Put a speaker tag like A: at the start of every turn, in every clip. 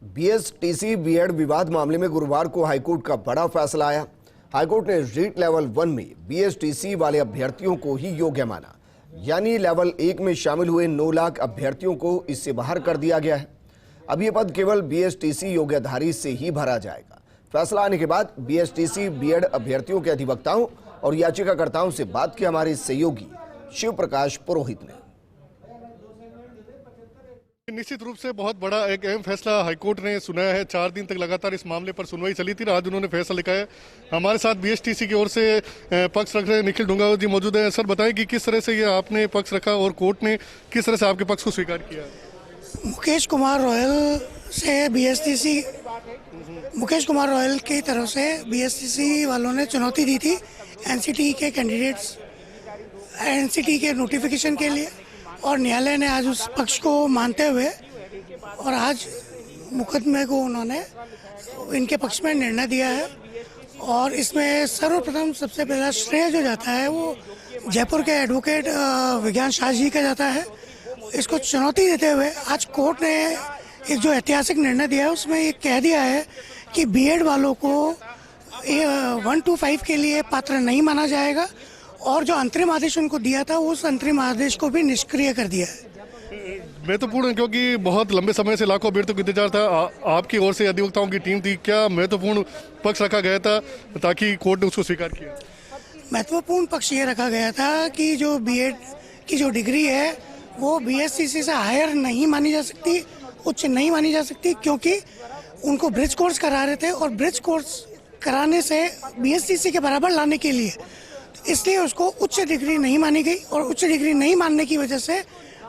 A: BSTC BEd विवाद मामले में गुरुवार को हाईकोर्ट का बड़ा फैसला आया। हाईकोर्ट ने रीट लेवल 1 में बीएसटीसी वाले अभ्यर्थियों को ही योग्य माना, यानी लेवल 1 में शामिल हुए 9 लाख अभ्यर्थियों को इससे बाहर कर दिया गया है। अब ये पद केवल बीएसटीसी योग्यधारी से ही भरा जाएगा। फैसला आने के बाद बीएसटीसी बीएड अभ्यर्थियों के अधिवक्ताओं और याचिकाकर्ताओं से बात की हमारे सहयोगी शिव प्रकाश पुरोहित ने।
B: निश्चित रूप से बहुत बड़ा एक अहम फैसला हाईकोर्ट ने सुनाया है। 4 दिन तक लगातार इस मामले पर सुनवाई चली थी। आज उन्होंने फैसला लिखा है। हमारे साथ बीएसटीसी की ओर से पक्ष रख रहे निखिल डोंगावत जी मौजूद है। सर बताएं कि किस तरह से ये आपने पक्ष रखा और कोर्ट ने किस तरह से आपके पक्ष को स्वीकार किया।
C: मुकेश कुमार रॉयल की तरफ से बीएसटीसी वालों ने चुनौती दी थी एनसीटी के कैंडिडेट्स एनसीटी के नोटिफिकेशन के लिए, और न्यायालय ने आज उस पक्ष को मानते हुए और आज मुकदमे को उन्होंने इनके पक्ष में निर्णय दिया है। और इसमें सर्वप्रथम सबसे पहला श्रेय जो जाता है वो जयपुर के एडवोकेट विज्ञान शाह जी का जाता है। इसको चुनौती देते हुए आज कोर्ट ने एक जो ऐतिहासिक निर्णय दिया है उसमें ये कह दिया है कि बीएड वालों को 1 to 5 के लिए पात्र नहीं माना जाएगा, और जो अंतरिम आदेश उनको दिया था उस अंतरिम आदेश को भी निष्क्रिय कर दिया है।
B: महत्वपूर्ण है क्योंकि बहुत लंबे समय से लाखों अभ्यर्थियों का इंतजार था। आपकी ओर से अधिवक्ताओं की टीम थी, क्या महत्वपूर्ण पक्ष रखा गया था ताकि कोर्ट ने उसको स्वीकार किया?
C: महत्वपूर्ण पक्ष ये रखा गया था कि जो बीएड की जो डिग्री है वो बीएसटीसी से हायर नहीं मानी जा सकती, उच्च नहीं मानी जा सकती, क्योंकि उनको ब्रिज कोर्स करा रहे थे और ब्रिज कोर्स कराने से बीएसटीसी के बराबर लाने के लिए इसलिए उसको उच्च डिग्री नहीं मानी गई, और उच्च डिग्री नहीं मानने की वजह से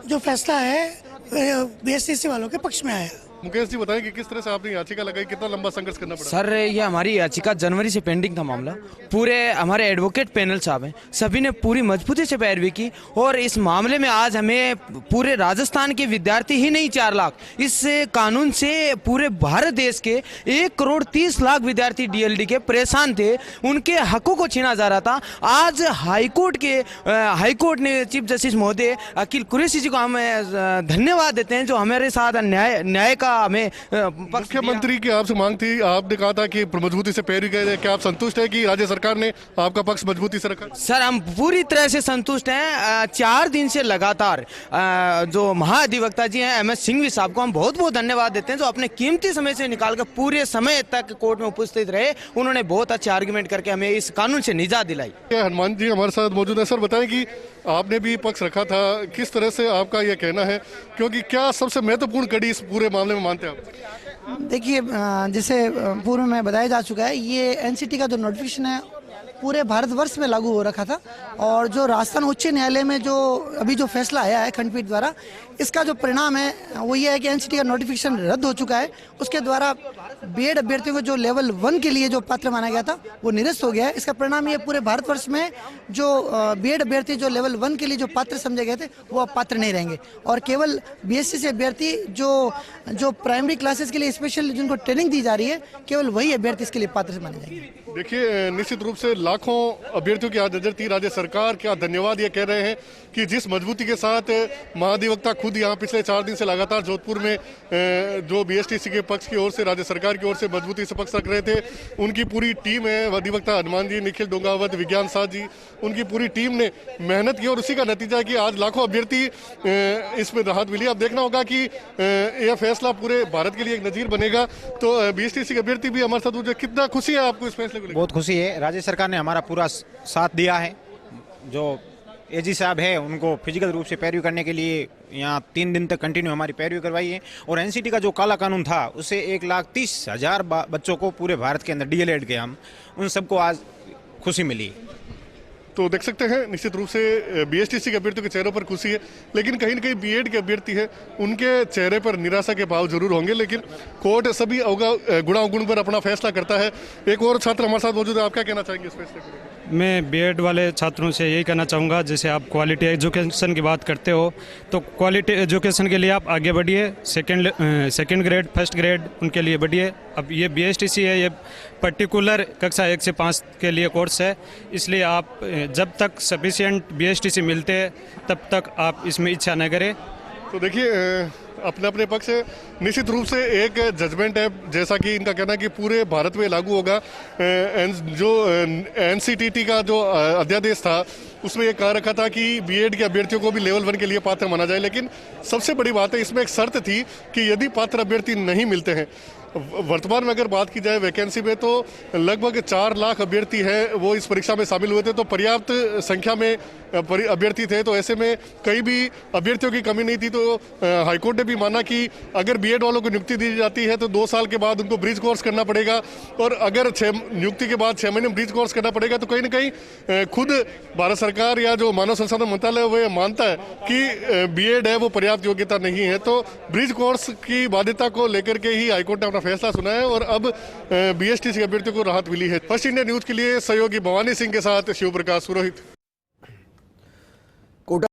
C: जो फैसला है बीएसटीसी वालों के पक्ष में आया।
B: मुकेश जी बताएं कि किस तरह से आपने याचिका लगाई, कितना लंबा संघर्ष करना पड़ा?
D: सर ये हमारी याचिका जनवरी से पेंडिंग था मामला। पूरे हमारे एडवोकेट पैनल साहब हैं, सभी ने पूरी मजबूती से पैरवी की, और इस मामले में आज हमें पूरे राजस्थान के विद्यार्थी ही नहीं 4 लाख, इस कानून से पूरे भारत देश के 1,30,00,000 विद्यार्थी डीएलडी के परेशान थे, उनके हकों को छीना जा रहा था। आज हाईकोर्ट ने चीफ जस्टिस महोदय अकील कुरैशी जी को हम धन्यवाद देते हैं जो हमारे साथ न्याय का हमें।
B: मुख्यमंत्री की आपसे मांग थी, आपने कहा था कि मजबूती से पैरवी करे, क्या आप संतुष्ट है कि राज्य सरकार ने आपका पक्ष मजबूती से रखा?
D: सर हम पूरी तरह से संतुष्ट हैं। 4 दिन से लगातार जो महाधिवक्ता जी हैं MS सिंघवी साहब को हम बहुत बहुत धन्यवाद देते हैं जो अपने कीमती समय से निकालकर पूरे समय तक कोर्ट में उपस्थित रहे। उन्होंने बहुत अच्छे आर्गुमेंट करके हमें इस कानून से निजात दिलाई।
B: हनुमान जी हमारे साथ मौजूद है। सर बताएं कि आपने भी पक्ष रखा था, किस तरह से आपका यह कहना है, क्योंकि क्या सबसे महत्वपूर्ण कड़ी इस पूरे मामले में मानते हैं आप?
E: देखिए, जैसे पूर्व में बताया जा चुका है, ये एनसीटी का जो नोटिफिकेशन है पूरे भारतवर्ष में लागू हो रखा था, और जो राजस्थान उच्च न्यायालय में जो अभी जो फैसला आया है खंडपीठ द्वारा, इसका जो परिणाम है वो ये है कि एनसीटी का नोटिफिकेशन रद्द हो चुका है। उसके द्वारा बीएड अभ्यर्थियों को जो लेवल 1 के लिए जो पात्र माना गया था वो निरस्त हो गया है। इसका परिणाम ये पूरे भारतवर्ष में जो बीएड अभ्यर्थी जो लेवल 1 के लिए जो पात्र समझे गए थे वो अब पात्र नहीं रहेंगे, और केवल बीएससी अभ्यर्थी जो प्राइमरी क्लासेस के लिए स्पेशल जिनको ट्रेनिंग दी जा रही है, केवल वही अभ्यर्थी इसके लिए पात्र माने जाएंगे।
B: देखिए, निश्चित रूप से लाखों अभ्यर्थियों की आज नजर थी। राज्य सरकार का धन्यवाद ये कह रहे हैं कि जिस मजबूती के साथ महाधिवक्ता खुद यहाँ पिछले 4 दिन से लगातार जोधपुर में जो बीएसटीसी के पक्ष की ओर से राज्य सरकार की ओर से मजबूती से पक्ष रख रहे थे, उनकी पूरी टीम है, अधिवक्ता हनुमान जी, निखिल डोंगावत, विज्ञान शाह जी, उनकी पूरी टीम ने मेहनत की, और उसी का नतीजा है कि आज लाखों अभ्यर्थी इसमें राहत मिली। अब देखना होगा कि यह फैसला पूरे भारत के लिए एक नजीर बनेगा। तो बीएसटीसी के अभ्यर्थी भी हमारे साथ, कितना खुशी है आपको इस फैसले को?
F: बहुत खुशी है, राज्य सरकार ने हमारा पूरा साथ दिया है। जो एजी साहब है उनको फिजिकल रूप से पैरवी करने के लिए यहाँ 3 दिन तक कंटिन्यू हमारी पैरवी करवाई है, और एनसीटी का जो काला कानून था उससे 1,30,000 बच्चों को पूरे भारत के अंदर डीएलएड के हम उन सबको आज खुशी मिली।
B: तो देख सकते हैं निश्चित रूप से बीएसटीसी के अभ्यर्थियों के चेहरों पर खुशी है, लेकिन कहीं न कहीं बीएड के अभ्यर्थी है उनके चेहरे पर निराशा के भाव जरूर होंगे, लेकिन कोर्ट सभी गुण अवगुण पर अपना फैसला करता है। एक और छात्र हमारे साथ मौजूद है, आप क्या कहना चाहेंगे इस फैसले को?
G: मैं बीएड वाले छात्रों से यही कहना चाहूँगा, जैसे आप क्वालिटी एजुकेशन की बात करते हो तो क्वालिटी एजुकेशन के लिए आप आगे बढ़िए, सेकंड ग्रेड, फर्स्ट ग्रेड उनके लिए बढ़िए। अब ये बीएसटीसी है, ये पर्टिकुलर कक्षा 1 से 5 के लिए कोर्स है, इसलिए आप जब तक सफिशिएंट बीएसटीसी मिलते हैं तब तक आप इसमें इच्छा न करें।
B: तो देखिए अपने अपने पक्ष से। निश्चित रूप से एक जजमेंट है, जैसा कि इनका कहना है कि पूरे भारत में लागू होगा। जो एनसीटीटी का जो अध्यादेश था उसमें ये कहा रखा था कि बीएड के अभ्यर्थियों को भी लेवल 1 के लिए पात्र माना जाए, लेकिन सबसे बड़ी बात है इसमें एक शर्त थी कि यदि पात्र अभ्यर्थी नहीं मिलते हैं, वर्तमान में अगर बात की जाए वैकेंसी में तो लगभग 4 लाख अभ्यर्थी हैं वो इस परीक्षा में शामिल हुए थे, तो पर्याप्त संख्या में अभ्यर्थी थे, तो ऐसे में कहीं भी अभ्यर्थियों की कमी नहीं थी। तो हाईकोर्ट ने भी माना कि अगर बीएड वालों को नियुक्ति दी जाती है तो 2 साल के बाद उनको ब्रिज कोर्स करना पड़ेगा, और अगर नियुक्ति के बाद 6 महीने में ब्रिज कोर्स करना पड़ेगा, तो कहीं ना कहीं खुद भारत सरकार या जो मानव संसाधन मंत्रालय वो मानता है कि बीएड है वो पर्याप्त योग्यता नहीं है। तो ब्रिज कोर्स की बाध्यता को लेकर के ही हाईकोर्ट ने अपना फैसला सुना है और अब बीएसटीसी अभ्यर्थियों को राहत मिली है। फर्स्ट इंडिया न्यूज के लिए सहयोगी भवानी सिंह के साथ शिव प्रकाश पुरोहित।